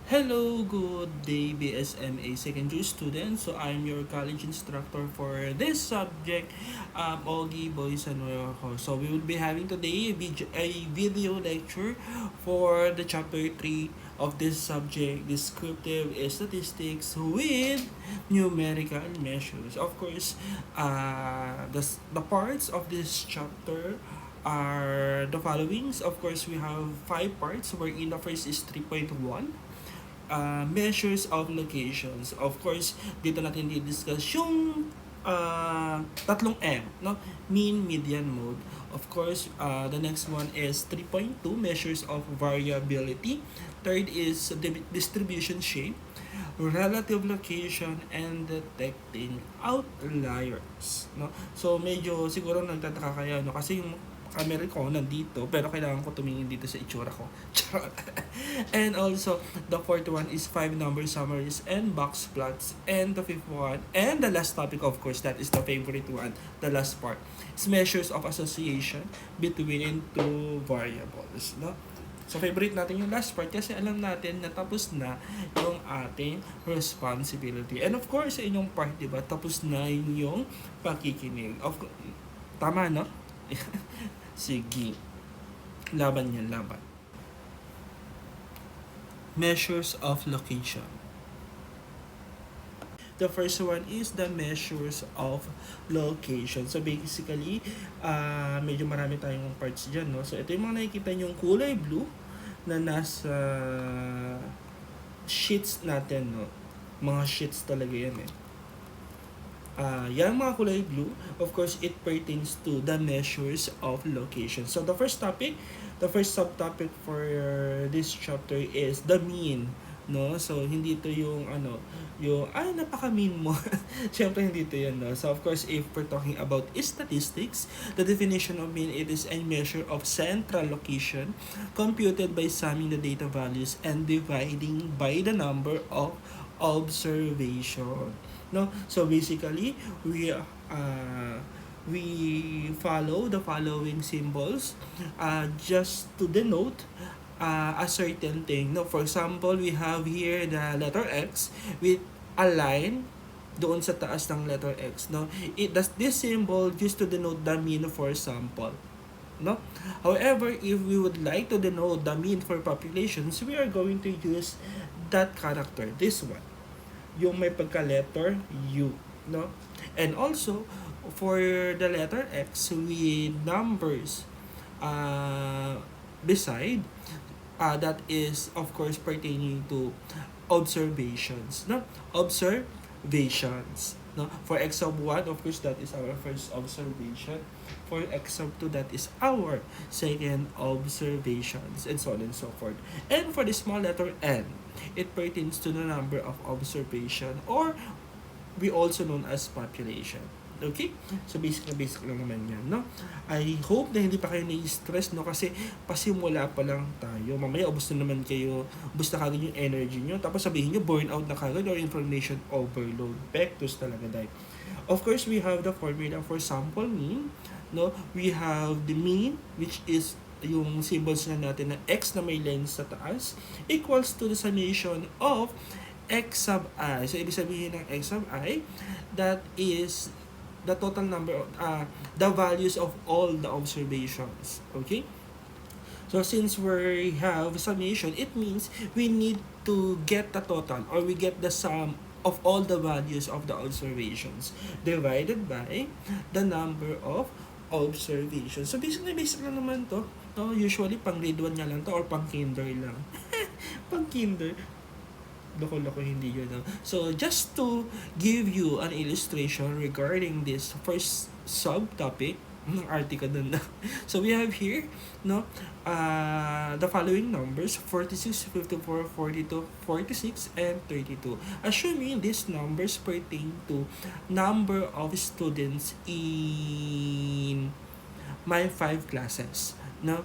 Hello, good day BSMA second year students. So I'm your college instructor for this subject, Ogie Boys and Rojo. So we will be having today a video lecture for the chapter 3 of this subject, descriptive statistics with numerical measures. Of course, the parts of this chapter are the followings. Of course, we have 5 parts wherein the first is 3.1 measures of locations. Of course, dito natin di-discuss yung tatlong M, no? Mean, median, mode. Of course, the next one is 3.2 measures of variability. Third is distribution shape, relative location, and detecting outliers, no? So medyo siguro nagtataka kayo, no, kasi yung camera ko nandito pero kailangan ko tumingin dito sa itsura ko. Charot. And also the fourth one is 5 number summaries and box plots, and the fifth one and the last topic, of course, that is the favorite one, the last part, is measures of association between two variables, no? So, favorite natin yung last part kasi alam natin na tapos na yung ating responsibility. And of course, sa inyong part, diba, tapos na yung pakikinig. Tama, no? Sige. Laban yan, laban. Measures of location. The first one is the measures of location. So basically, medyo marami tayong parts dyan, no? So ito yung mga nakikita yung kulay blue na nasa sheets natin, no? Mga sheets talaga yan, eh. Yung mga kulay blue, of course, it pertains to the measures of location. So the first subtopic for this chapter is the mean, no? So hindi ito yung napaka-mean mo. Siyempre hindi ito yun, no? So of course, if we're talking about statistics, the definition of mean, it is a measure of central location computed by summing the data values and dividing by the number of observation, no? So basically, we follow the following symbols just to denote a certain thing, no? For example, we have here the letter X with a line doon sa taas ng letter X, no? This symbol just to denote the mean for sample, no? However, if we would like to denote the mean for populations, we are going to use that character, this one, yung may pagka-letter U, no? And also, for the letter X with numbers beside, that is, of course, pertaining to observations, no? Observations, no? For X of 1, of course, that is our first observation. For X of 2, that is our second observations, and so on and so forth. And for the small letter N, it pertains to the number of observation, or we also known as population. Okay? So basic lang naman yan, no? I hope na hindi pa kayo nai-stress, no? Kasi pasimula pa lang tayo. Mamaya ubos na naman kayo, ubos na kagad yung energy nyo. Tapos sabihin nyo, burnout na kagad or information overload. Vectors talaga dahil. Of course, we have the formula for sample mean, no? We have the mean, which is yung symbols na natin na X na may line sa taas equals to the summation of X sub I. So, ibig sabihin ng X sub I, that is the total number of, the values of all the observations. Okay? So, since we have summation, it means we need to get the total, or we get the sum of all the values of the observations divided by the number of observations. So, basic lang naman to. No? Usually, pang grade 1 nga lang to, or pang kinder lang. Pang kinder. Loko-loko, hindi yun. No? So, just to give you an illustration regarding this first subtopic, article dun na. So, we have here, no, the following numbers, 46, 54, 42, 46, and 32. Assuming these numbers pertain to number of students in my 5 classes. No?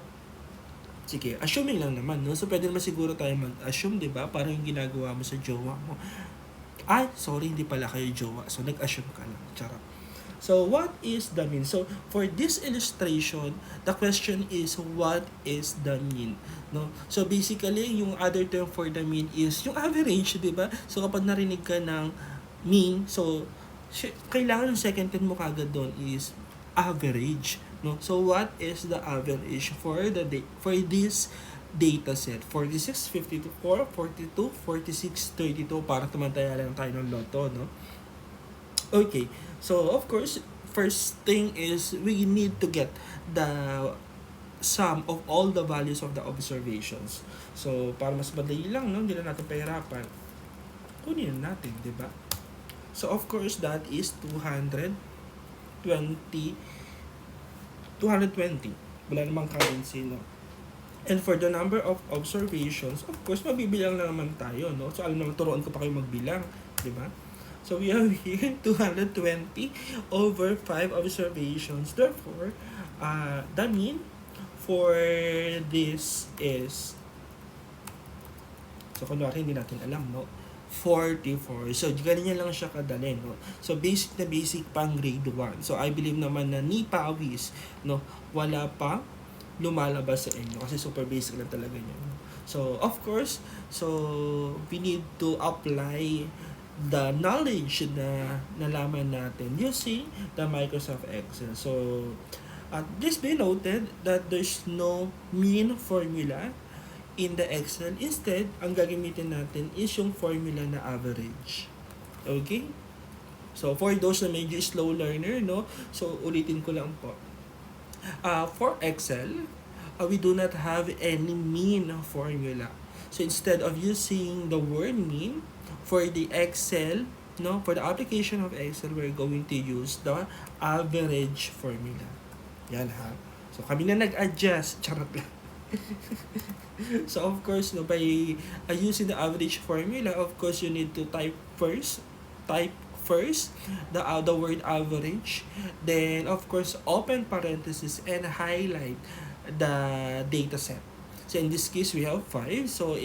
Sige, assuming lang naman, no? So, pwede naman siguro tayo mag-assume, di ba? Parang yung ginagawa mo sa jowa mo. Ay, sorry, hindi pala kayo jowa. So, nag-assume ka lang. Charot. So what is the mean? So for this illustration, the question is what is the mean? No? So basically, yung other term for the mean is yung average, 'di ba? So kapag narinig ka ng mean, so kailangan yung second term mo kagad doon is average, no? So what is the average for for this data set? 46, 54, 42, 46, 32 para tumantaya lang tayo ng loto, no? Okay. So of course, first thing is we need to get the sum of all the values of the observations. So para mas madali lang, no, hindi na natin pahirapan. Kunin na natin, 'di ba? So of course that is 220. Wala namang currency, no? And for the number of observations, of course, mabibilang na naman tayo, no? So, alam naman, turuan ko pa kayo magbilang, di ba? So, we have here 220 over 5 observations. Therefore, the mean for this is, so, kunwari, hindi natin alam, no? 44. So, ganyan lang siya kadali, no? So, basic na basic pang grade 1. So, I believe naman na ni Pawis, no? Wala pa lumalabas sa inyo kasi super basic lang talaga yun. So, of course, so, we need to apply the knowledge na nalaman natin using the Microsoft Excel. So, this be noted that there's no mean formula in the Excel. Instead, ang gagamitin natin is yung formula na average. Okay? So, for those na medyo slow learner, no? So, ulitin ko lang po. For Excel, we do not have any mean formula. So, instead of using the word mean, for the Excel, no? For the application of Excel, we're going to use the average formula. Yan ha. So, kami na nag-adjust. Charot lang. So of course, no, by using the average formula, of course you need to type first the word average, then of course open parenthesis and highlight the data set. So in this case we have 5, so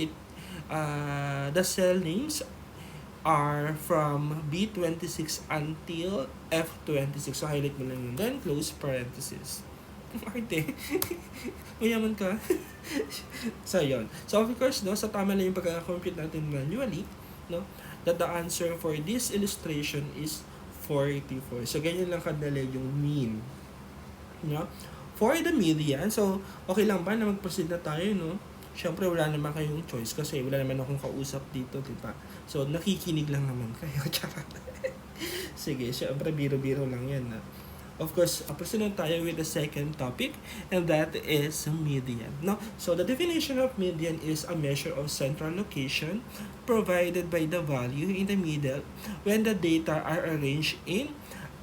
the cell names are from B26 until F26. So highlight mo lang yun, then close parenthesis. Arte. Mayaman ka. So, yun. So, of course, no, sa tama lang yung pagka-compute natin manually, no, that the answer for this illustration is 44. So, ganyan lang kadali yung mean. No? For the median, so, okay lang ba na mag-proceed na tayo, no? Siyempre, wala naman kayong choice kasi wala naman akong kausap dito, diba? So, nakikinig lang naman kayo. Charot. Sige, siyempre, biro-biro lang yan, na. Of course, proceed na tayo with the second topic, and that is median. No? So, the definition of median is a measure of central location provided by the value in the middle when the data are arranged in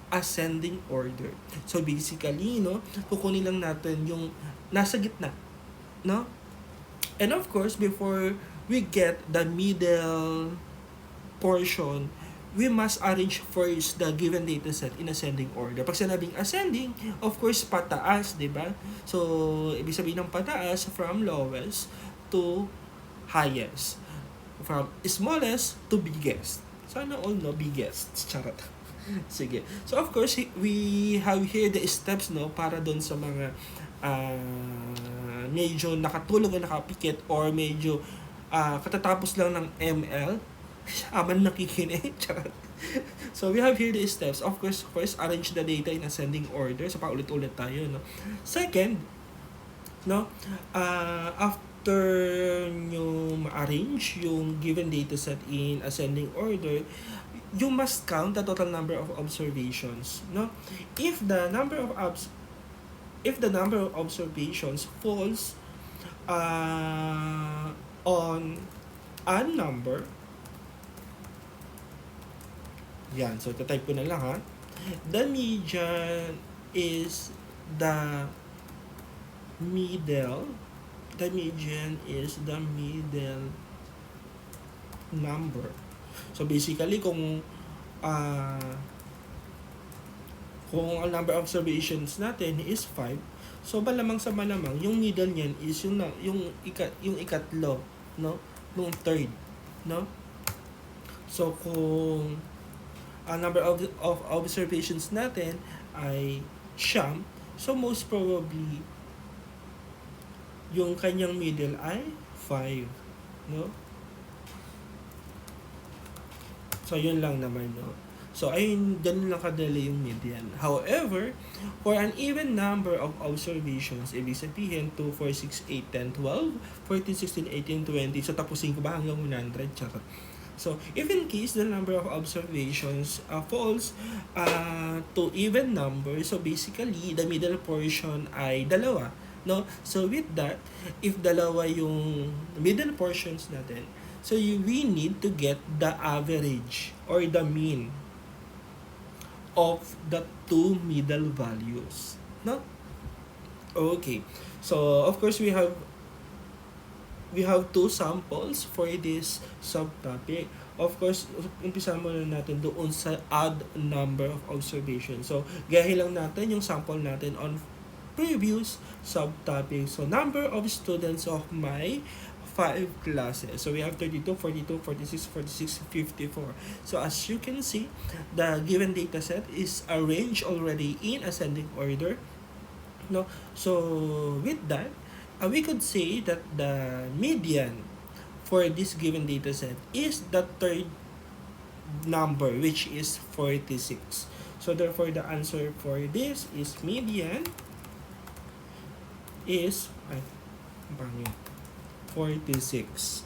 ascending order. So, basically, no, kukunin lang natin yung nasa gitna. No? And of course, before we get the middle portion, we must arrange first the given data set in ascending order. Pag sinabing ascending, of course, pataas, di ba? So, ibig sabihin ng pataas from lowest to highest. From smallest to biggest. Sana all no biggest. Charot. Sige. So, of course, we have here the steps, no, para doon sa mga medyo nakatulog na nakapikit or medyo katatapos lang ng ML. Aman nakikinig. So, we have here the steps. Of course, first, arrange the data in ascending order. So, paulit-ulit tayo, no? Second, no, after nyo ma-arrange yung given data set in ascending order, you must count the total number of observations, no? If the number of observations falls on a number, yan, so type ko na lang ha. The median is the middle. The median is the middle number. So basically, kung ang number of observations natin is 5, so malamang sa malamang yung middle niyan is yung ikatlo, no, yung third, no. So kung ang number of observations natin ay siyam. So, most probably, yung kanyang middle ay 5. No? So, yun lang naman, no? So, ayun, ganun lang kadali yung median. However, for an even number of observations, ibig sabihin, 2, 4, 6, 8, 10, 12, 14, 16, 18, 20, so tapusin ko ba hanggang 100? Charot. So, if in case the number of observations falls to even number, so basically, the middle portion ay dalawa. No? So, with that, if dalawa yung middle portions natin, so we need to get the average or the mean of the two middle values. No? Okay. So, of course, we have two samples for this subtopic. Of course, umpisa muna natin doon sa odd number of observations. So, gayahin lang natin yung sample natin on previous subtopic. So, number of students of my 5 classes. So, we have 32, 42, 46, 46, 54. So, as you can see, the given data set is arranged already in ascending order. No? So, with that, we could say that the median for this given data set is the third number, which is 46. So, therefore, the answer for this is median is 46.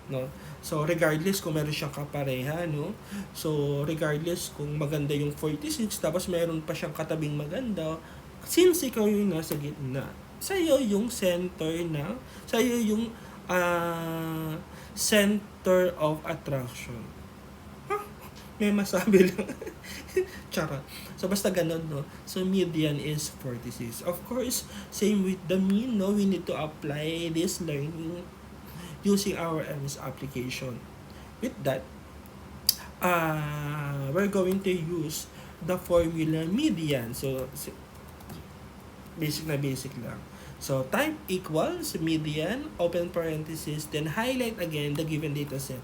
No? So, regardless kung meron siyang kapareha, no? So, regardless kung maganda yung 46, tapos meron pa siyang katabing maganda, since ikaw yung nasa gitna, sa'yo yung center na, sa'yo yung center of attraction. May masabi lang. Charot. So, basta ganun, no? So, median is 46. Of course, same with the mean, no? We need to apply this learning using our MS application. With that, we're going to use the formula median. So, basic na basic lang. So, type equals median, open parenthesis, then highlight again the given data set.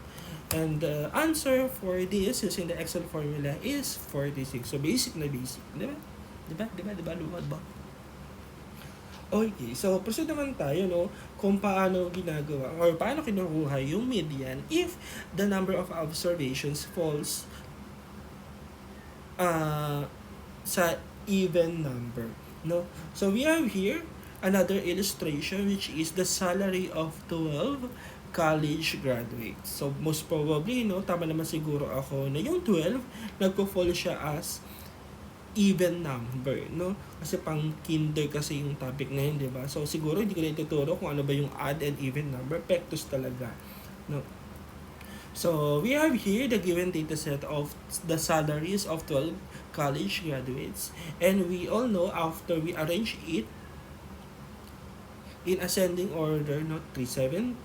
And the answer for this using the Excel formula is 46. So, basic na basic. Diba? Lumad ba? Okay. So, proceed naman tayo, no? Kung paano ginagawa or paano kinukuha yung median if the number of observations falls sa even number. No? So, we have here another illustration which is the salary of 12 college graduates. So, most probably, no, tama naman siguro ako na yung 12, nagpo-fall siya as even number, no? Kasi pang kinder kasi yung topic na yun, di ba? So, siguro hindi ko na ituturo kung ano ba yung odd and even number. Pectus talaga, no? So, we have here the given data set of the salaries of 12 college graduates. And we all know after we arrange it in ascending order, no, 3,710,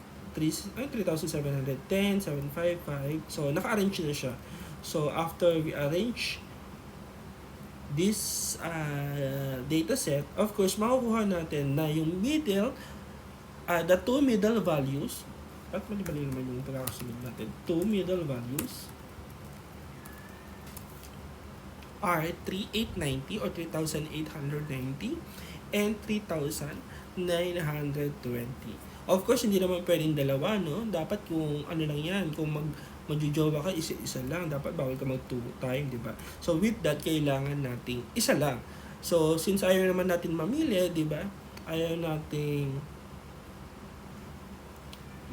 755. So, naka-arrange na siya. So, after we arrange this data set, of course, makukuha natin na yung middle, the two middle values, at mali naman yung pagkakasunod natin, two middle values are 3,890 or 3,890 and 3,920. Of course, hindi naman pwedeng dalawa, no? Dapat kung ano lang yan, kung magjojowa ka, isa lang. Dapat bawal ka mag-two time, di ba? So, with that, kailangan nating isa lang. So, since ayaw naman natin mamili, di ba? Ayaw nating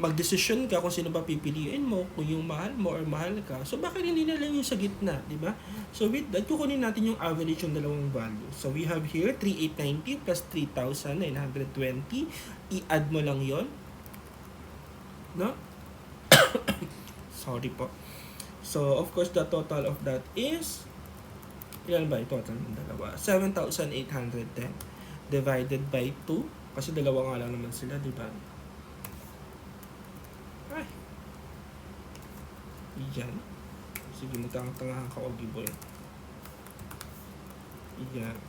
mag-decision ka kung sino ba pipiliin mo, kung yung mahal mo or mahal ka. So, bakit hindi na lang yung sa gitna, di ba? So, with that, kukunin natin yung average yung dalawang value. So, we have here 3,890 plus 3,920. I-add mo lang yon, no? Sorry po. So, of course, the total of that is, ilan ba yung total ng dalawa? 7,810 divided by 2. Kasi dalawa nga lang naman sila, di ba? Ay. Iyan. Sige, magtangang-tangahan ka, Ogi boy. Iyan.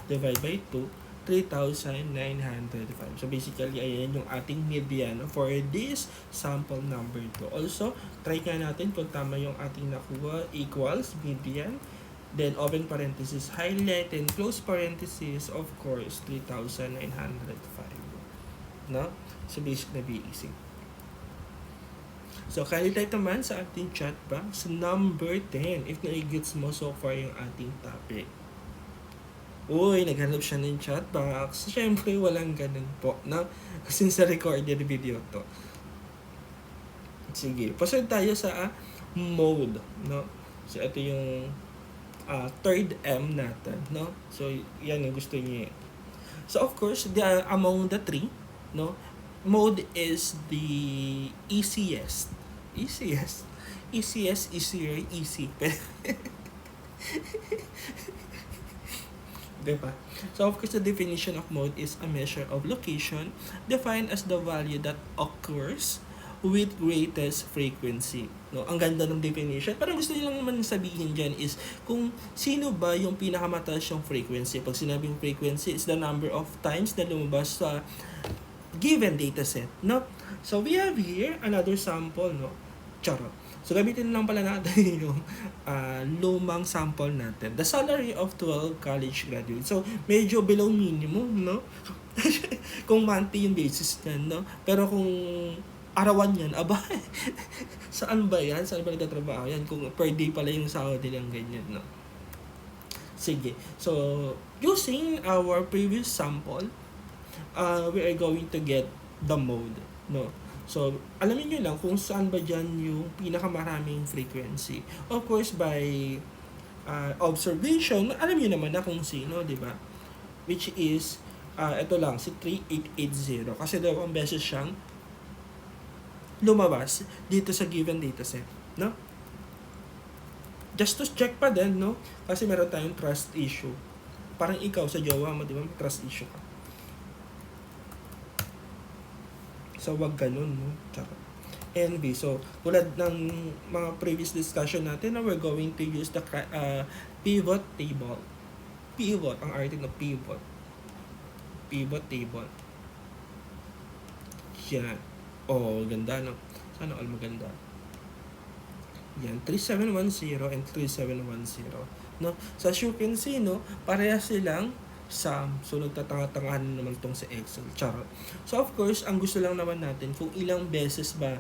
Divide by 2. 3,905. So basically, ayan yung ating median for this sample number 2. Also, try nga natin kung tama yung ating nakuha, equals median, then open parenthesis, highlight, and close parenthesis, of course, 3,905. No? So basic na basic. So, highlight naman sa ating chat box, number 10, if na-gets mo so far yung ating topic. Uy, naghanap siya ng chat box. Siyempre, walang ganun po, no? Since sa recorded video to. Sige, proceed tayo sa mode, no? So, ito yung third M natin, no? So, yan yung gusto niya. So, of course, among the three, no? Mode is the easiest. Easier, easy. Diba? So, of course, the definition of mode is a measure of location defined as the value that occurs with greatest frequency. No, ang ganda ng definition. Parang gusto nilang naman sabihin dyan is kung sino ba yung pinakamataas yung frequency. Pag sinabing frequency is the number of times na lumabas sa given dataset. No? So, we have here another sample. No? Charot. So, gamitin lang pala natin yung lumang sample natin. The salary of 12 college graduates. So, medyo below minimum, no? Kung monthly yung basis yan, no? Pero kung arawan yan, aba, saan ba yan? Saan ba nagtatrabaho yan? Kung per day pala yung sahod nilang ganyan, no? Sige. So, using our previous sample, we are going to get the mode, no? So, alamin nyo lang kung saan ba dyan yung pinakamaraming frequency. Of course, by observation, alam nyo naman na kung sino, di ba? Which is, ito lang, si 3880. Kasi dalawang beses siyang lumabas dito sa given dataset, no? Just to check pa din, no? Kasi meron tayong trust issue. Parang ikaw sa jowa mo, di ba? May trust issue ka. So, wag ganun, no? NV. So, tulad ng mga previous discussion natin na we're going to use the pivot table. Pivot, ang arte ng pivot. Pivot table. Yan. Oh, ganda, no? Sana all maganda. Yan, 3710 and 3710. No? So, as you can see, no? Parehas silang sum. So, nagtatanga-tangahan naman tong sa Excel. Charot. So, of course, ang gusto lang naman natin kung ilang beses ba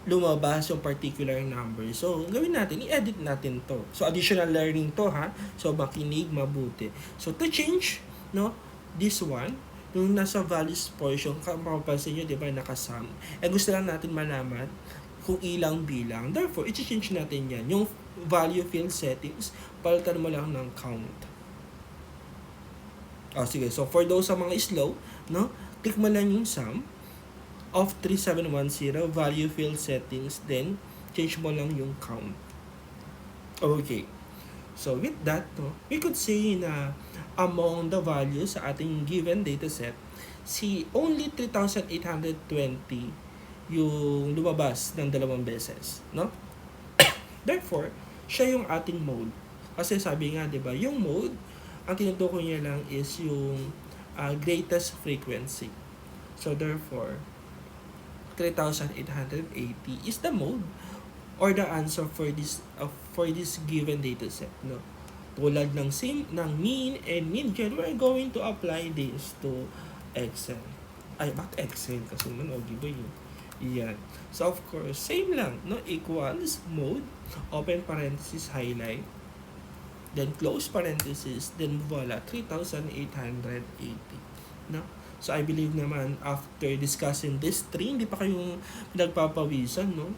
lumabas yung particular number. So, gawin natin, i-edit natin to. So, additional learning to, ha? So, makinig mabuti. So, to change, no, this one, yung nasa values portion, mapapansin nyo, di ba, nakasum. Eh, gusto lang natin malaman kung ilang bilang. Therefore, i-change natin yan. Yung value field settings, palitan mo lang ng count. Oh, sige. So, for those sa mga slow, no, click mo lang yung sum of 3710, value field settings, then change mo lang yung count. Okay. So, with that, no, we could say na among the values sa ating given dataset, si only 3,820 yung lumabas ng dalawang beses, no? Therefore, siya yung ating mode. Kasi sabi nga, di ba, yung mode, ang tinutukoy niya lang is yung greatest frequency. So, therefore, 3,880 is the mode or the answer for this given dataset. No? Tulad ng mean and median, we're going to apply this to Excel. Ay, bakit Excel? Kasi manogi ba yun? Yan. So, of course, same lang. No? Equals mode, open parenthesis, highlight, then close parenthesis, then voila, 3,880. No? So, I believe naman, after discussing this three, hindi pa kayong nagpapawisan, no?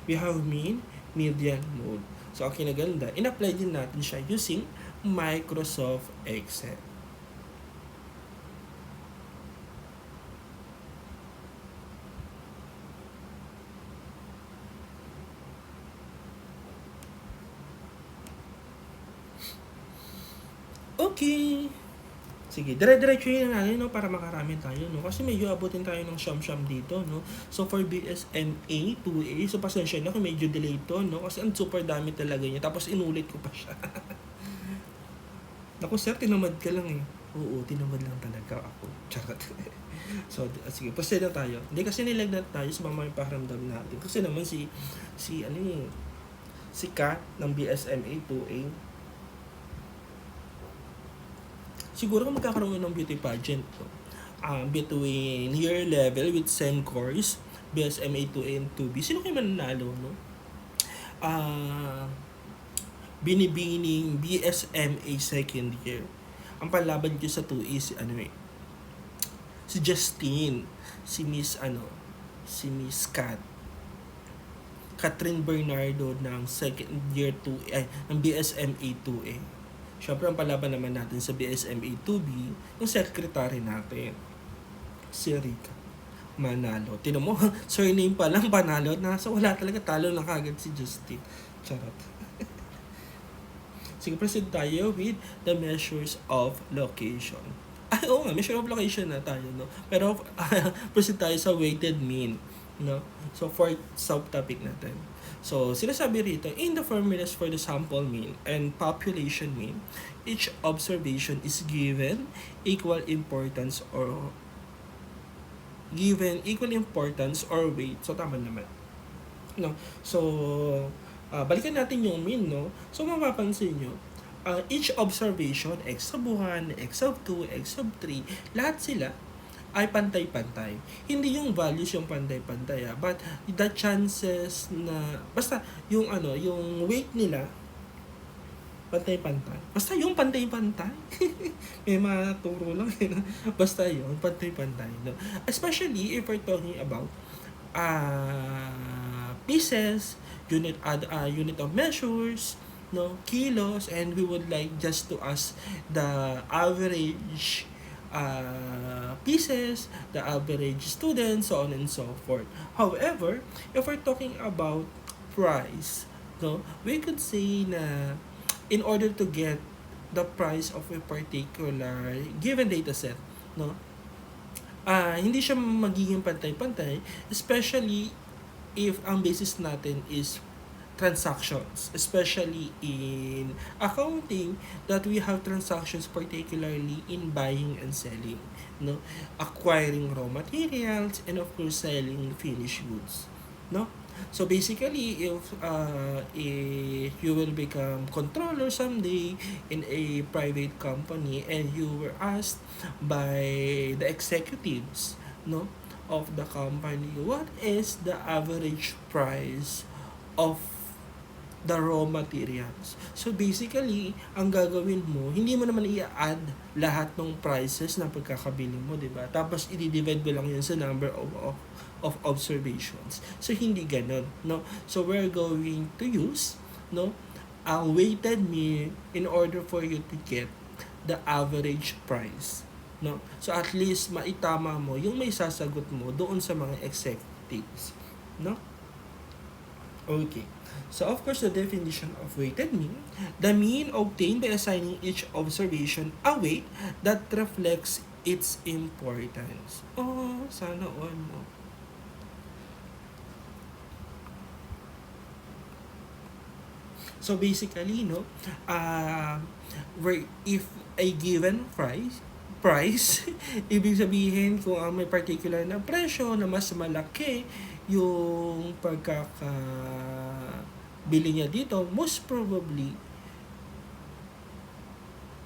We have mean, median, mode. So, ang kinaganda, in-apply din natin siya using Microsoft Excel. Okay. Sige, dire-diretso yun natin, no, para makarami tayo, no? Kasi medyo abutin tayo ng siyam-siyam dito, no? So, for BSMA 2A, so pasensya na kung medyo delay to, no? Kasi ang super dami talaga niya. Tapos, inulit ko pa siya. Naku, sir, tinamad ka lang, eh. Oo, tinamad lang talaga ako. Charot. So, sige, proceed na tayo. Hindi kasi nilagnat tayo sa mga pakiramdam natin. Kasi naman si Kat ng BSMA 2A, siguro kung magkakaroon ng beauty pageant between year level with same course, BSMA 2A and 2B, sino kayo mananalo, no? Binibining BSMA second year. Ang panlaban ko sa 2A si Justine, si Miss Catherine Bernardo ng second year 2A, ng BSMA 2A. Siyempre, ang palaban naman natin sa BSMA 2B, yung secretary natin, si Rica Manalo. Tinan mo, surname pa lang panalo, nasa wala talaga, talo na kagad si Justine. Charot. Sige, proceed tayo with the measures of location. Ay, oo nga, measure of location na tayo, no? Pero, proceed tayo sa weighted mean, no? So, for subtopic natin. So, sinasabi rito, in the formulas for the sample mean and population mean, each observation is given equal importance or weight. So, tama naman. No? So, balikan natin yung mean, no? So, mapapansin nyo, each observation, x sub 1, x sub 2, x sub 3, lahat sila ay pantay-pantay. Hindi yung values yung pantay-pantay, but the chances na, basta yung weight nila, pantay-pantay. Basta yung pantay-pantay. May maturo lang yun. Basta yung pantay-pantay. No? Especially if we're talking about pieces, unit of measures, no, kilos, and we would like just to ask the average pieces, the average students, so on and so forth. However, if we're talking about price, no, we could say na in order to get the price of a particular given data set, no, hindi siya magiging pantay-pantay, especially if ang basis natin is transactions, especially in accounting, that we have transactions particularly in buying and selling, no, acquiring raw materials, and of course selling finished goods, no. So basically, if you will become controller someday in a private company and you were asked by the executives, no, of the company, what is the average price of the raw materials? So basically, ang gagawin mo, hindi mo naman i-add lahat ng prices na pagkakabili mo, di ba? Tapos i-divide mo lang yun sa number of observations. So hindi ganun, no? So we're going to use, no, a weighted mean in order for you to get the average price, no? So at least maitama mo yung may sasagot mo doon sa mga executives, no? Okay. So, of course, the definition of weighted mean, the mean obtained by assigning each observation a weight that reflects its importance. Oh, sana all mo. So, basically, no, where if a given price, ibig sabihin kung may particular na presyo na mas malaki yung pagkakabili niya dito, most probably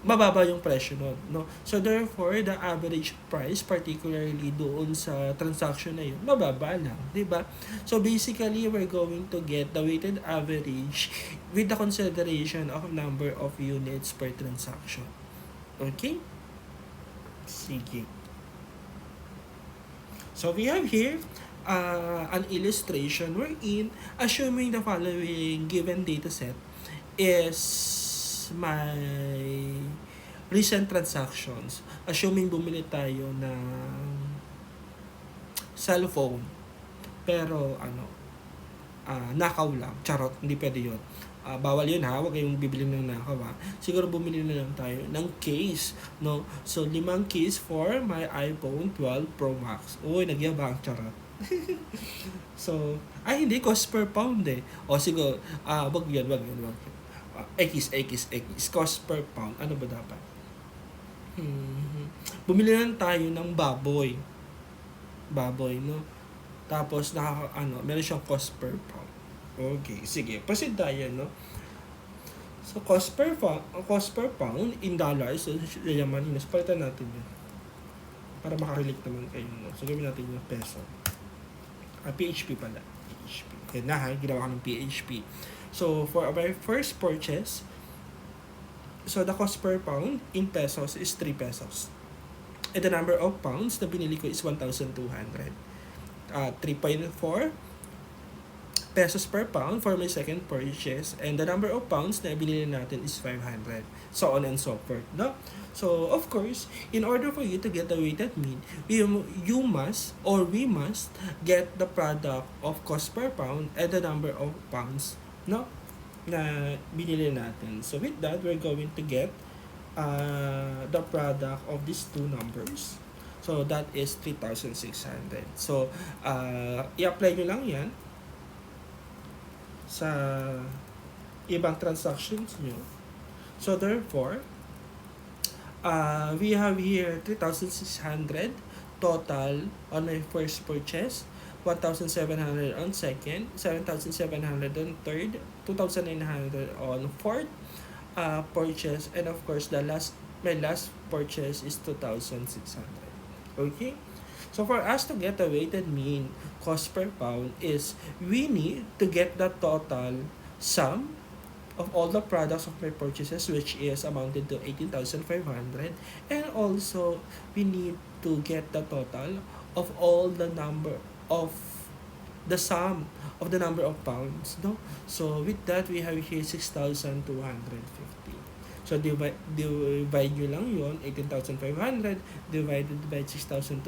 mababa yung presyo nun, no? So therefore, the average price, particularly doon sa transaction na yun, mababa lang, di ba? So basically, we're going to get the weighted average with the consideration of number of units per transaction. Okay? Sige. So we have here an illustration wherein, assuming the following given data set is my recent transactions, assuming bumili tayo ng cellphone, pero nakaw lang, charot, hindi pwede yun. Bawal yun ha, huwag kayong bibili ng nakaw ha. Siguro bumili na lang tayo ng case, no? So 5 case for my iPhone 12 Pro Max. Uy, nagyabang, charot. So, hindi, cost per pound eh. O siguro, wag yun. X, cost per pound. Ano ba dapat? Bumili lang tayo ng baboy. Baboy, no? Tapos, meron siyang cost per pound. Okay, sige. Proceed tayo, no? So, cost per pound in dollars, so, yayamanin, palitan natin yun. Para makarelate naman kayo, no? So, gawin natin yung peso. PHP pala. PHP. Yan na, ginawa ko ng PHP. So, for our first purchase, so the cost per pound in pesos is 3 pesos. And the number of pounds na binili ko is 1,200. 3.4 pesos per pound for my second purchase, and the number of pounds na binili natin is 500. So on and so forth, no? So of course, in order for you to get the weighted mean, you must or we must get the product of cost per pound and the number of pounds, no, na binili natin. So with that, we're going to get the product of these two numbers. So that is 3,600. So i-apply nyo lang yan sa ibang transactions nyo. So therefore, we have here 3,600 total on my first purchase, 1,700 on second, 7,700 on third, 2,900 on fourth purchase, and of course my last purchase is 2,600. Okay? So for us to get the weighted mean cost per pound is we need to get the total sum of all the products of my purchases, which is amounted to 18,500, and also we need to get the total of all the number of the sum of the number of pounds, no? So with that, we have here 6,250. So divide nyo lang yon, 18,500 divided by 6,250.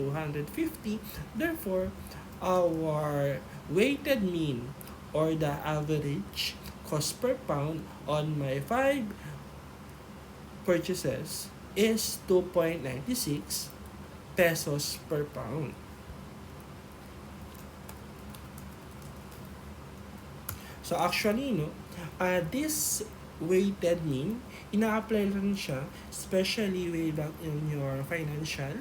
Therefore, our weighted mean or the average cost per pound on my 5 purchases is 2.96 pesos per pound. So actually, no, this weighted mean, ina-apply lang siya, especially way back in your financial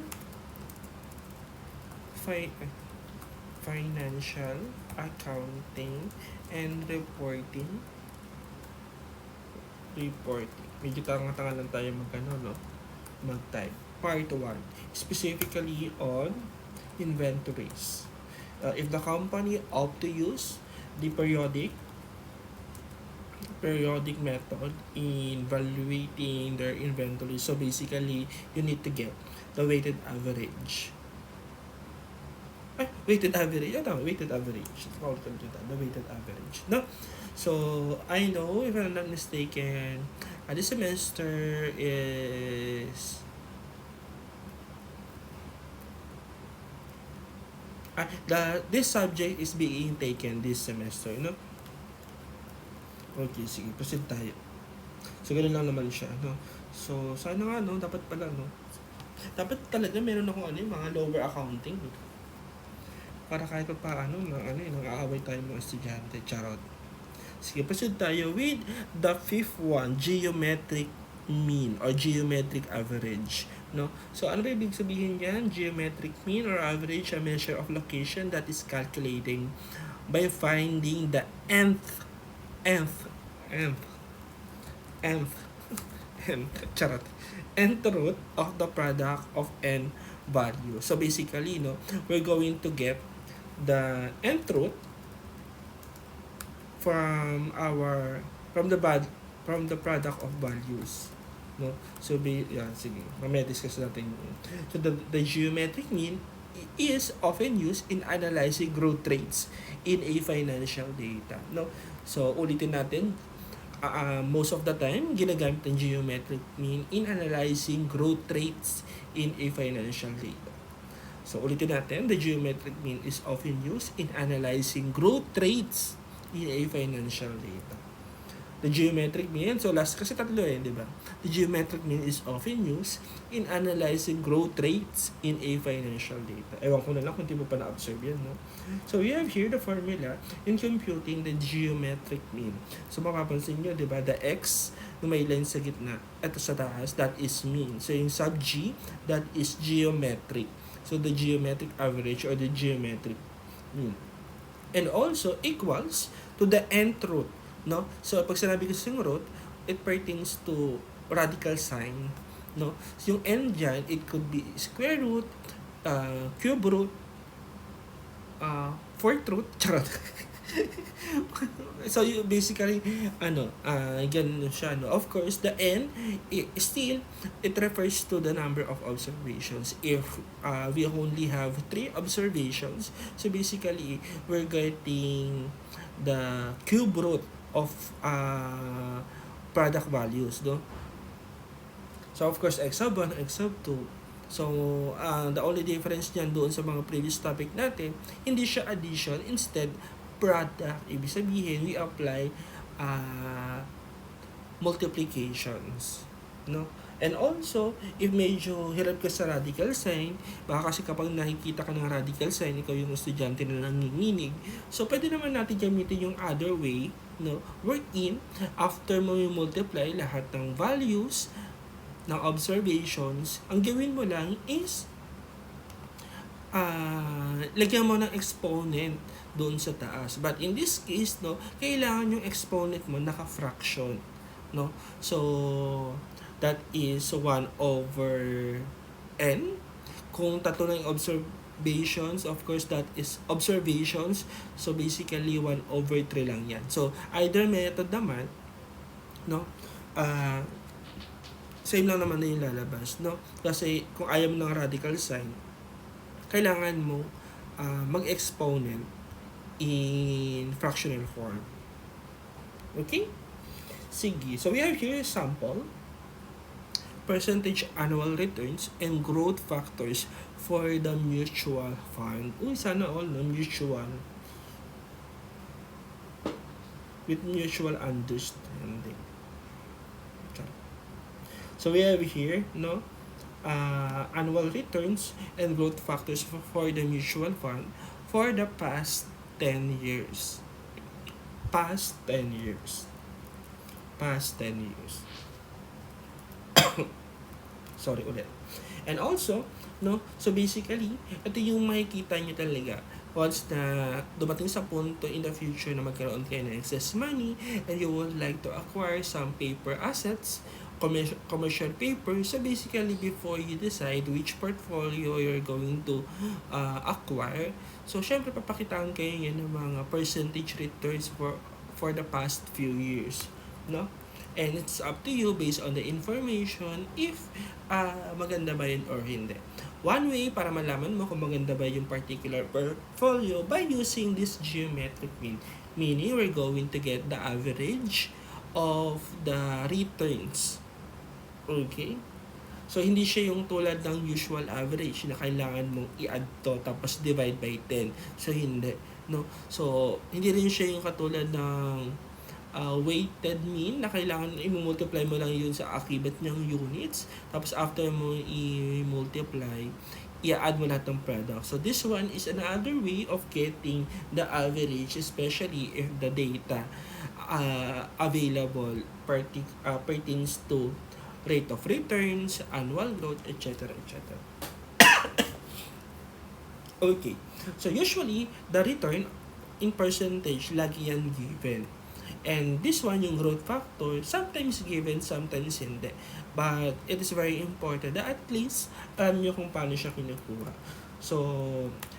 accounting and reporting. Medyo tanga-tanga lang tayo mag-type. Part 1, specifically on inventories. If the company opt to use the periodic method in evaluating their inventory. So basically, you need to get the weighted average. Weighted average. The weighted average. No? So, I know, if I'm not mistaken, this semester is... this subject is being taken this semester, no? Okay, sige, proceed tayo. So, ganun lang naman siya, no? So, sana nga, no? Dapat pala, no? Dapat talaga meron akong mga lower accounting. Para kahit pa paano, nang-aaway tayo mga estudyante. Charot. Sige, proceed tayo with the fifth one, geometric mean or geometric average, no? So, ano ba ibig sabihin yan? Geometric mean or average, a measure of location that is calculating by finding the nth root of the product of n value. So basically, no, we're going to get the nth root from the product of values, no? So sige, mamaya discuss natin yun. So the geometric mean is often used in analyzing growth rates in a financial data, no? So ulitin natin, most of the time ginagamit ang geometric mean in analyzing growth rates in a financial data. So ulitin natin, the geometric mean is often used in analyzing growth rates in a financial data. The geometric mean, so last kasi tatlo di ba? The geometric mean is often used in analyzing growth rates in a financial data. Ewan ko na lang kung di mo pa na-observe yan, no? So we have here the formula in computing the geometric mean. So mapapansin nyo, di ba? The x na may line sa gitna, ito sa taas, that is mean. So yung sub g, that is geometric. So the geometric average or the geometric mean. And also equals to the nth root. No? So, pag sinabi ko sa root, it pertains to radical sign. No? So, yung n dyan, it could be square root, cube root, fourth root, charot. So, basically, ganun siya, no? Of course, the n, still, it refers to the number of observations. If we only have 3 observations, so basically, we're getting the cube root of product values, no? So, of course, x sub 1, x sub 2. So, the only difference niyan doon sa mga previous topic natin, hindi siya addition, instead, product. Ibig sabihin, we apply multiplications, no? And also, if medyo hirap ka sa radical sign, baka kasi kapag nakikita ka ng radical sign, ikaw yung estudyante na nanginginig, so pwede naman natin gamitin yung other way, no? Wherein, after mo multiply lahat ng values, ng observations, ang gawin mo lang is, lagyan mo ng exponent doon sa taas. But in this case, no, kailangan yung exponent mo naka-fraction, no? So, that is 1 over n. Kung tatlo na yung observations, of course, that is observations. So, basically, 1 over 3 lang yan. So, either method naman, no, same lang naman na yung lalabas, no? Kasi, kung ayaw mo ng radical sign, kailangan mo mag-exponent in fractional form. Okay? Sige. So, we have here a sample. Percentage annual returns and growth factors for the mutual fund. Uy, sana all, no? Mutual. With mutual understanding. Okay. So, we have here, no? Annual returns and growth factors for the mutual fund for the past 10 years. Past 10 years. Past 10 years. Sorry ulit. And also, no, so basically, ito yung makikita nyo talaga once na dumating sa punto in the future na magkaroon kayo ng excess money and you would like to acquire some paper assets, commercial paper. So basically, before you decide which portfolio you're going to acquire, so syempre papakitaan kayo yan ng mga percentage returns for the past few years, no? And it's up to you based on the information if maganda ba yun or hindi. One way para malaman mo kung maganda ba yung particular portfolio by using this geometric mean. Meaning, we're going to get the average of the returns. Okay? So, hindi siya yung tulad ng usual average na kailangan mong i-add to tapos divide by 10. So, hindi. No? So, hindi rin siya yung katulad ng weighted mean na kailangan i-multiply mo lang yun sa akibat niyang units. Tapos after mo i-multiply, i-add mo lahat ng product. So this one is another way of getting the average, especially if the data available pertains to rate of returns, annual growth, etc. etc. Okay. So usually, the return in percentage lagi yan given. And this one, yung growth factor, sometimes given, sometimes hindi. But it is very important that at least alam nyo kung paano siya kinukuha. So,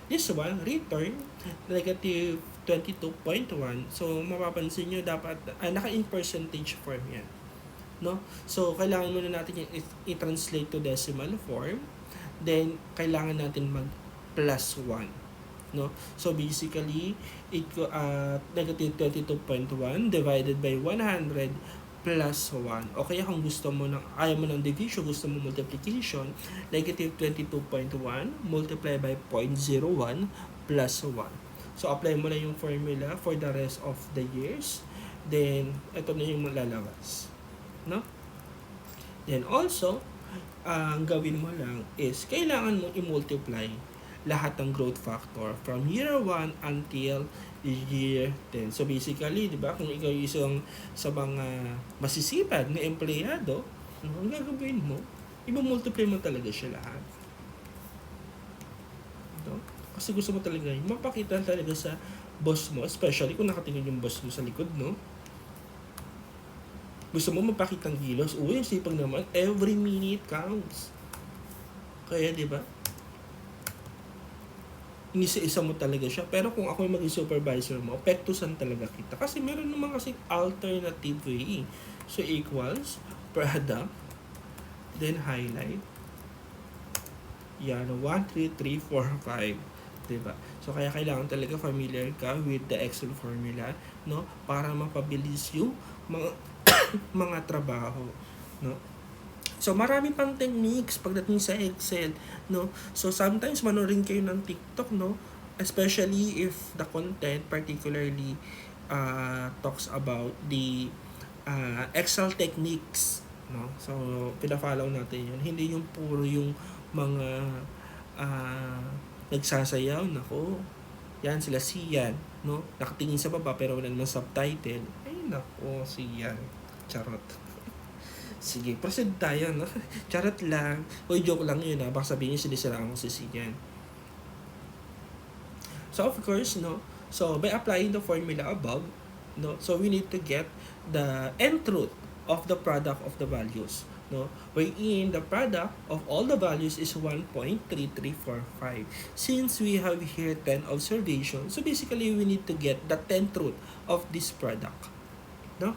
this one, return, negative 22.1. So, mapapansin nyo, dapat, naka-in percentage form yan. No? So, kailangan muna natin yung i-translate to decimal form. Then, kailangan natin mag-plus 1. No? So basically, negative 22.1 divided by 100 plus 1. O kaya kung gusto mo ayaw mo ng division, gusto mo multiplication, negative 22.1 multiply by 0.01 plus 1. So apply mo na yung formula for the rest of the years. then ito na yung malalabas. No? Then also, ang gawin mo lang is kailangan mo i-multiply lahat ng growth factor from year 1 until year 10. So basically, di ba, kung ikaw isang sa mga masisipag na empleyado, ang gagawin mo, i-multiply mo talaga siya lahat. No? Kasi gusto mo talaga yun, mapakita talaga sa boss mo, especially kung nakatingin yung boss mo sa likod, no? Gusto mo mapakitang gilos, uy, sipag naman, every minute counts. Kaya, di ba? Inisa-isa mo talaga siya. Pero kung ako yung maging supervisor mo, pektusan talaga kita. Kasi meron naman kasi alternative way. So, equals, product, then highlight. Yan, 1, 3, 3, 4, 5. Diba? So, kaya kailangan talaga familiar ka with the Excel formula, no? Para mapabilis yung mga trabaho, no? So, marami pang techniques pagdating sa Excel, no? So, sometimes manorin kayo ng TikTok, no? Especially if the content particularly talks about the Excel techniques, no? So, pina-follow natin yun. Hindi yung puro yung mga nagsasayaw, nako. Yan, sila Sian, no? Nakatingin sa baba pero wala namang subtitle. Ay, nako, Sian. Charot. Sige, proceed tayo, no? Charot lang. Uy, joke lang yun, ha? Baka sabihin nyo sinisiraan ko si Sian. So, of course, no? So, by applying the formula above, no? So, we need to get the end truth of the product of the values, no? Wherein the product of all the values is 1.3345. Since we have here 10 observations, so basically, we need to get the 10 truth of this product, no?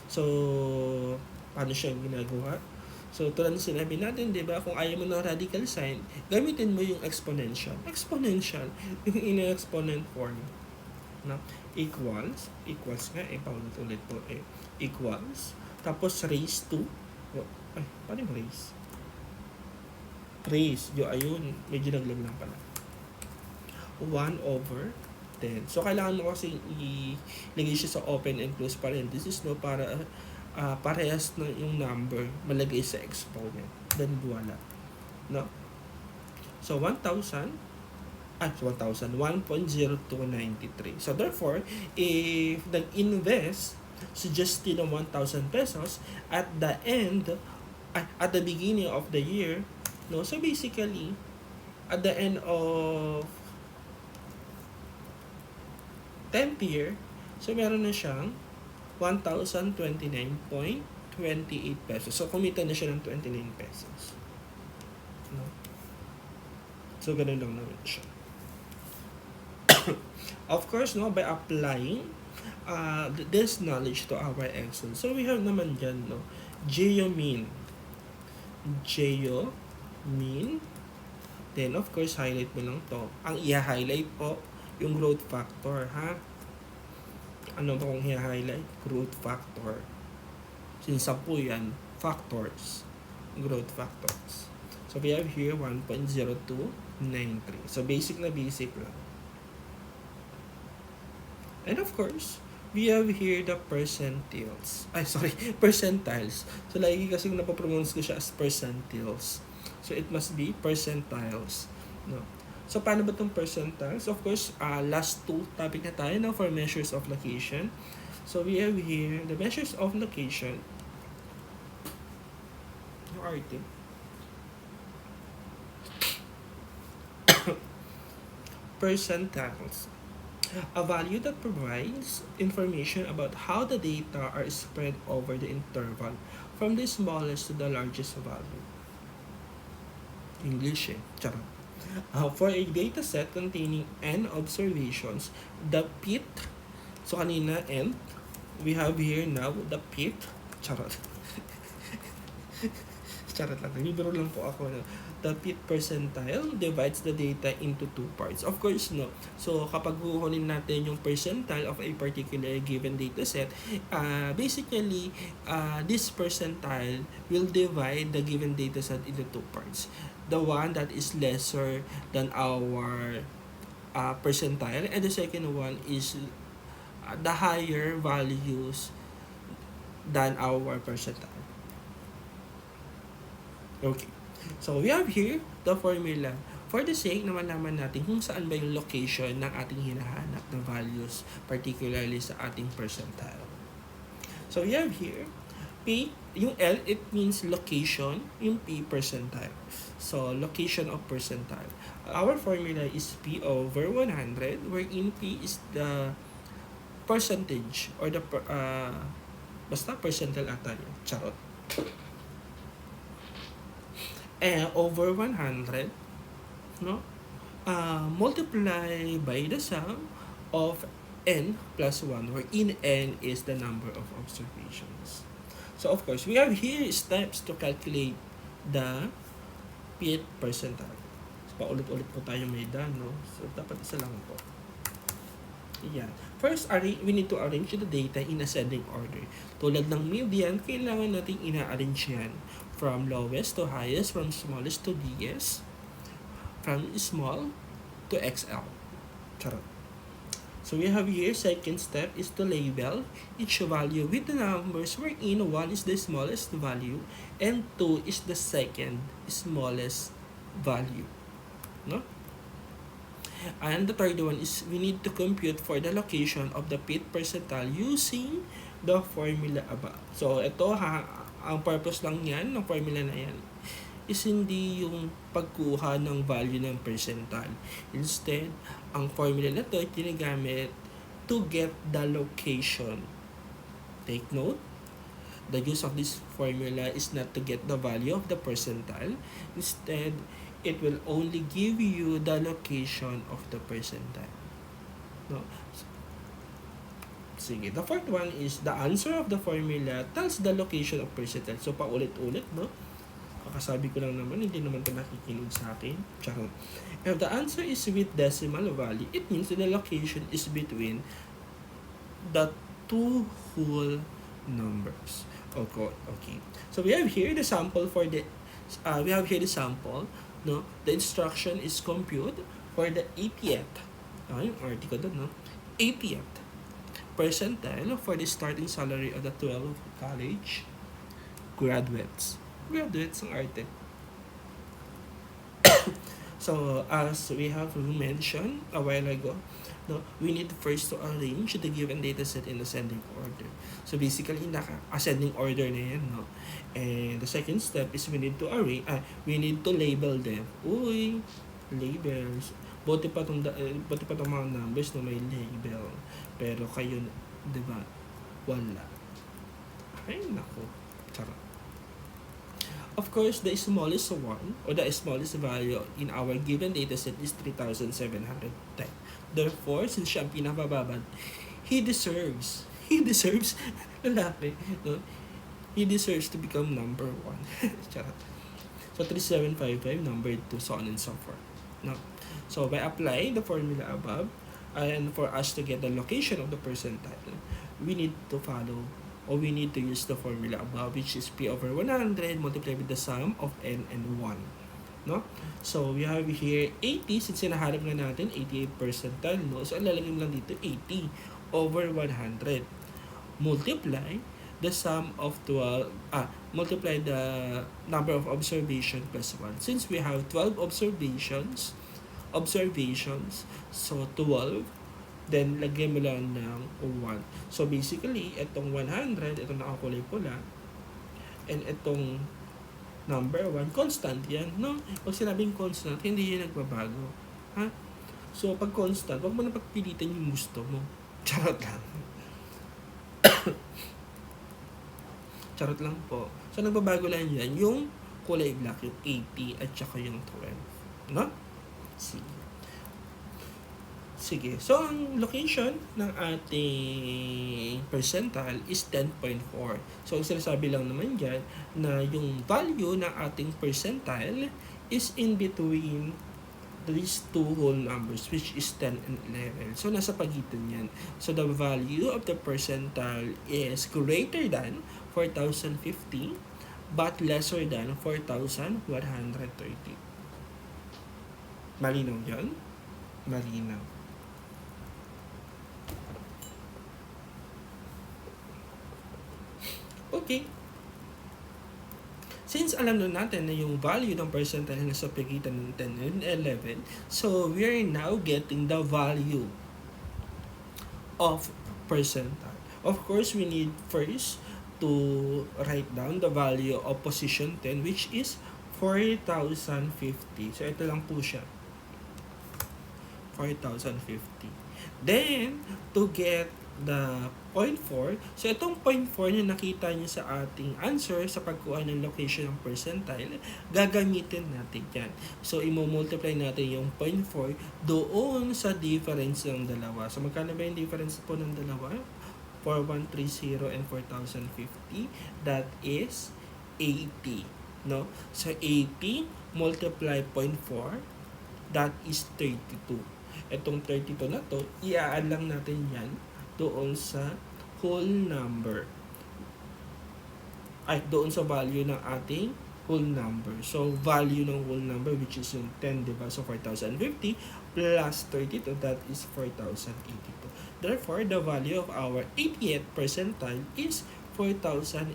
So, paano siya ginagawa? So, tulad ng sinabi natin, di ba, kung ayaw mo ng radical sign, gamitin mo yung exponential. Exponential, yung in-exponent form. No? Equals nga, paulit-ulit po, equals, tapos raise to, paano yung raise? Raise, ayun, medyo naglag lang pala. 1 over 10. So, kailangan mo kasi ilagay siya sa open and close parenthesis, no, para parehas na yung number malagay sa exponent. Then, wala. No? So, 1,000, 1.0293. So, therefore, if nag-invest, suggested ng 1,000 pesos at the end, at the beginning of the year, no? So, basically, at the end of 10th year, so, meron na siyang 1,029.28 pesos. So, kumita na siya ng 29 pesos. No? So, ganun lang naman siya. Of course, no, by applying this knowledge to our Excel. So, we have naman dyan, no, geomean. Then, of course, highlight mo lang to. Ang i-highlight po, yung growth factor, ha? Ano ba kung i-highlight? Growth factor. Since 10 yan, factors. Growth factors. So, we have here 1.0293. So, basic na basic lang. And of course, we have here the percentiles. Percentiles. So, lagi kasi napapronounce ko siya as percentiles. So, it must be percentiles. No? So, paano ba itong percentiles? Of course, last two topic na tayo, no, for measures of location. So, we have here the measures of location. Yung RT. Percentiles. A value that provides information about how the data are spread over the interval from the smallest to the largest value. English, charot. For a data set containing n observations, the Pith, so kanina n, we have here now the Pith, charot. Charot lang, libro lang po ako. No? The Pith percentile divides the data into two parts. Of course, no. So, kapag kukunin natin yung percentile of a particular given data set, basically, this percentile will divide the given data set into two parts. The one that is lesser than our percentile, and the second one is the higher values than our percentile. Okay. So, we have here the formula. For the sake na malaman natin kung saan ba yung location ng ating hinahanap na values, particularly sa ating percentile. So, we have here, P, yung L, it means location, yung P, percentile. So, location of percentile. Our formula is P over 100, wherein P is the percentage or the, basta percentile ata yun. Charot. Over 100, no? Multiply by the sum of n plus 1, where n is the number of observations. So, of course, we have here steps to calculate the Pith percentile. So, paulit-ulit po tayo may done, no? So, dapat isa lang po. Yan. First, we need to arrange the data in ascending order. Tulad ng median, kailangan natin ina-arrange yan from lowest to highest, from smallest to biggest, from small to XL. Charot. So we have here, second step is to label each value with the numbers wherein 1 is the smallest value and 2 is the second smallest value. No? And the third one is we need to compute for the location of the Pith percentile using the formula above. So ito ang purpose lang yan, ng formula na yan, is hindi yung pagkuha ng value ng percentile. Instead, ang formula na to ay ginagamit to get the location. Take note, the use of this formula is not to get the value of the percentile. Instead, it will only give you the location of the percentile. No? Sige, the fourth one is the answer of the formula tells the location of percentile. So, paulit-ulit, no? Kakasabi ko lang naman, hindi naman ito nakikinig sa akin. Charot. If the answer is with decimal value, it means that the location is between the two whole numbers. Okay. So, we have here the sample for the, no? The instruction is compute for the 80th. Yung article doon, no? 80th percentile for the starting salary of the 12 college graduates. Graduates ng arte. So, as we have mentioned a while ago, no, we need first to arrange the given data set in ascending order. So, basically, ascending order na yan, no? And the second step is we need to label them. Uy, labels. Buti pa tong mga numbers na may label. Pero kayo, di ba, wala. Ay, naku. Charot. Of course, the smallest one, or the smallest value in our given dataset is 3,710. Therefore, since siya ang pinakababad, he deserves, lalaki, no? He deserves to become number 1. Charot. So, 3,755, number 2, so on and so forth. No? So, by applying the formula above, and for us to get the location of the percentile, we need to follow, or we need to use the formula above, which is P over 100 multiplied with the sum of n and 1. No? So, we have here 80, since sinaharap na natin 88 percentile, no? So, lalagay lang dito 80 over 100. Multiply the sum of 12, multiply the number of observation plus 1. Since we have 12 observations, so 12, then lagyan mo lang ng 1. So basically, itong 100, itong nakakulay pula, and itong number 1, constant yan, no? Pag sinabing constant, hindi yan nagbabago. Ha? So pag constant, wag mo na pagpilitan yung gusto mo. Charot lang. Charot lang po. So nagbabago lang yan, yung kulay black, yung 80 at saka yung 12. No? Sige. So, ang location ng ating percentile is 10.4. So, sinasabi lang naman dyan na yung value ng ating percentile is in between these two whole numbers, which is 10 and 11. So, nasa pagitan yan. So, the value of the percentile is greater than 4,050 but lesser than 4,130. Malinaw yan? Malinaw. Okay. Since alam na natin na yung value ng percentile nasa pagitan ng 10 and 11, so we are now getting the value of percentile. Of course, we need first to write down the value of position 10, which is 4,050. So, ito lang po siya. 4,050. Then, to get the 0.4, so itong 0.4 na nakita nyo sa ating answer sa pagkuha ng location ng percentile, gagamitin natin yan. So, imo-multiply natin yung 0.4 doon sa difference ng dalawa. So, magkano ba yung difference po ng dalawa? 4130 and 4,050. That is 80. No? So, 80 multiply 0.4, that is 32. Itong 32 na to, i-add lang natin yan doon sa whole number. Ay, doon sa value ng ating whole number. So, value ng whole number, which is yung 10, diba? So, 4,050 plus 32, that is 4,082. Therefore, the value of our 80th percentile is 4,082.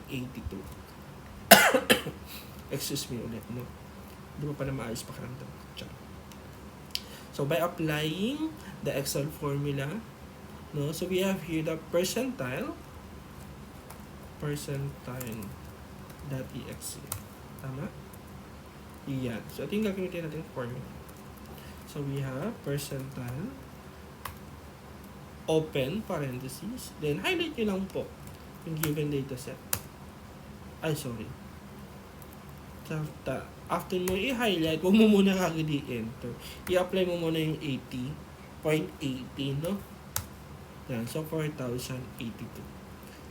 Excuse me ulit, no? Di ba pa na maayos pakiramdam? So, by applying the Excel formula, no, so we have here the percentile .exe. Tama? Yan. So, ito yung gagamitin natin formula. So, we have percentile, open parentheses, then highlight nyo lang po yung given data set. Ay, sorry. After mo i-highlight, huwag mo muna kagad i-enter. I-apply mo muna yung 80.80, no? Yan, so 4,082.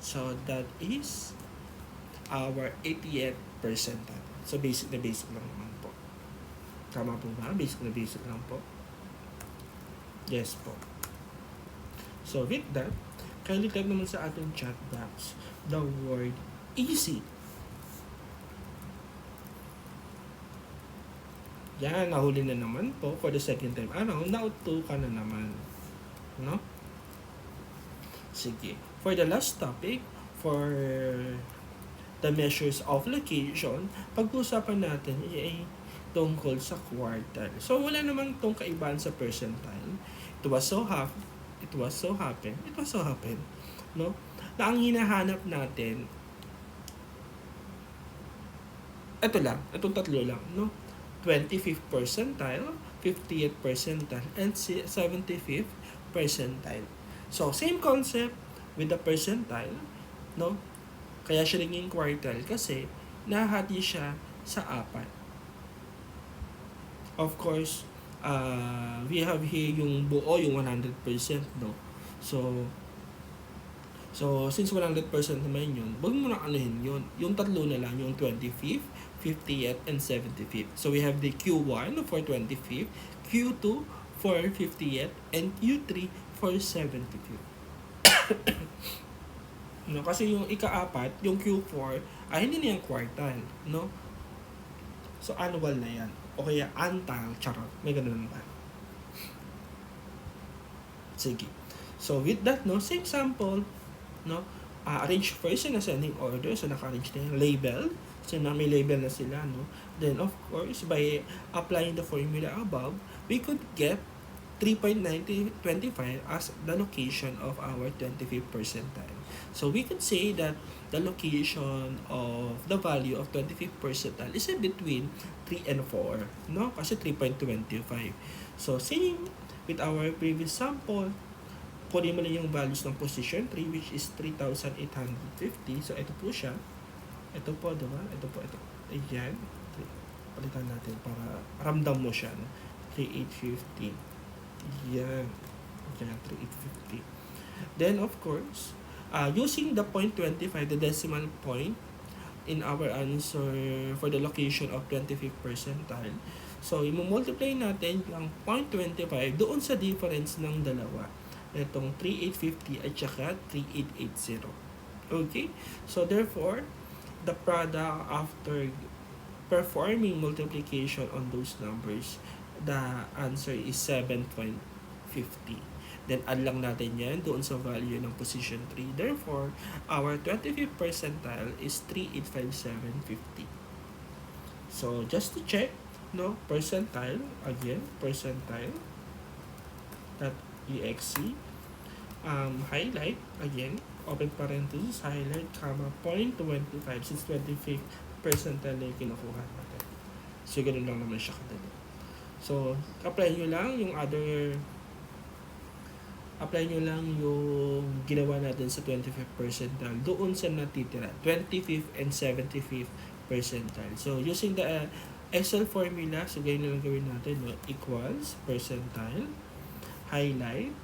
So, that is our 80th percentile. So, basic na basic lang naman po. Tama po ba? Basic na basic lang po. Yes po. So, with that, kindly type naman sa ating chat box the word easy. Yan, nahuli na naman po for the second time. Nauto ka na naman. No? Sige. For the last topic, for the measures of location, pag-usapan natin ay tungkol sa quartile. So, wala naman itong kaibahan sa percentile. It was so happen, no? Na ang hinahanap natin, ito lang, itong tatlo lang, no? 25th percentile, 50th percentile, and 75th percentile. So, same concept with the percentile, no? Kaya siya naging quartile kasi nahati siya sa 4. Of course, we have here yung buo, yung 100%, no? So since 100% naman yun, wag mo na anuhin yun. Yung tatlo na lang, yung 25th, 50th, and 75th. So, we have the Q1 for 25th, Q2 for 50th, and Q3 for 75th. No, kasi yung ika-4, yung Q4, ay hindi na yung quartile, no? So, annual na yan. O kaya untitled, charot. May ganun ba? Sige. So, with that, no, same sample, no? Arrange first in ascending order. So, naka-arrange na yung label. So, na may label na sila, no? Then, of course, by applying the formula above, we could get 3.9025 as the location of our 25th percentile. So, we could say that the location of the value of 25th percentile is in between 3 and 4, no? Kasi 3.25. So, same with our previous sample, kunin mo na yung values ng position 3, which is 3,850. So, ito po siya. Ito po, diba? Ito po, ito. Ayan. Palitan natin para ramdam mo siya. 3,850. Yan. Yan, 3,850. Then, of course, using the 0.25, the decimal point, in our answer for the location of 25th percentile, so, i-multiply natin yung 0.25 doon sa difference ng dalawa. Itong 3,850 at saka 3,880. Okay? So, therefore, the product after performing multiplication on those numbers, the answer is 7.50. Then add lang natin yan doon sa value ng position 3. Therefore, our 25th percentile is 3,857.50. So just to check, no, percentile, again, percentile dot exe, highlight, again, open parenthesis, highlight, comma, 0.25, since 25th percentile na yung kinukuha natin. So, ganun lang naman siya kadali. So, apply nyo lang yung ginawa natin sa 25th percentile doon sa natitira, 25th and 75th percentile. So, using the Excel formula, so ganyan na lang gawin natin, no? Equals, percentile, highlight,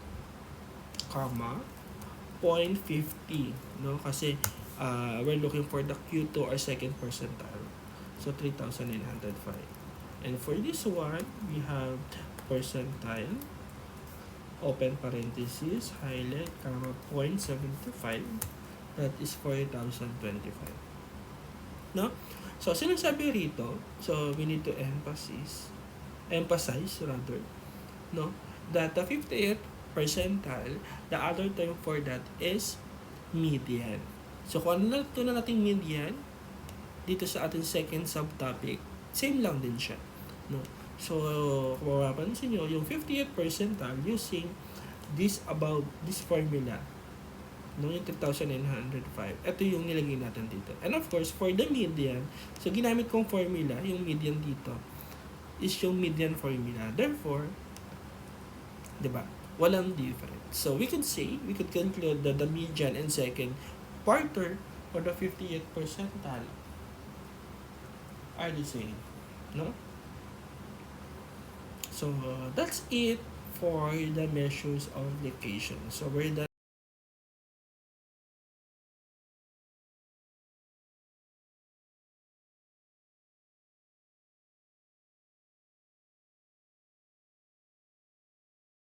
comma, 0.50, no? Kasi we're looking for the Q2 or second percentile. So 3,905. And for this one, we have percentile, open parenthesis, highlight, comma, 0.75. That is 4,025. No? So sinasabi rito, so we need to emphasize rather, no, that the 58th percentile, the other term for that is median. So kung ano na nating median dito sa ating second subtopic, same lang din siya, no? So kung mapapansin nyo, yung 58th percentile using this formula, no, yung 3,905, ito yung nilagay natin dito. And of course, for the median, so ginamit kong formula, yung median dito is yung median formula. Therefore, diba, walang difference. So we could conclude that the median and second quarter for the 58th percentile are the same, no? So that's it for the measures of location. So we're done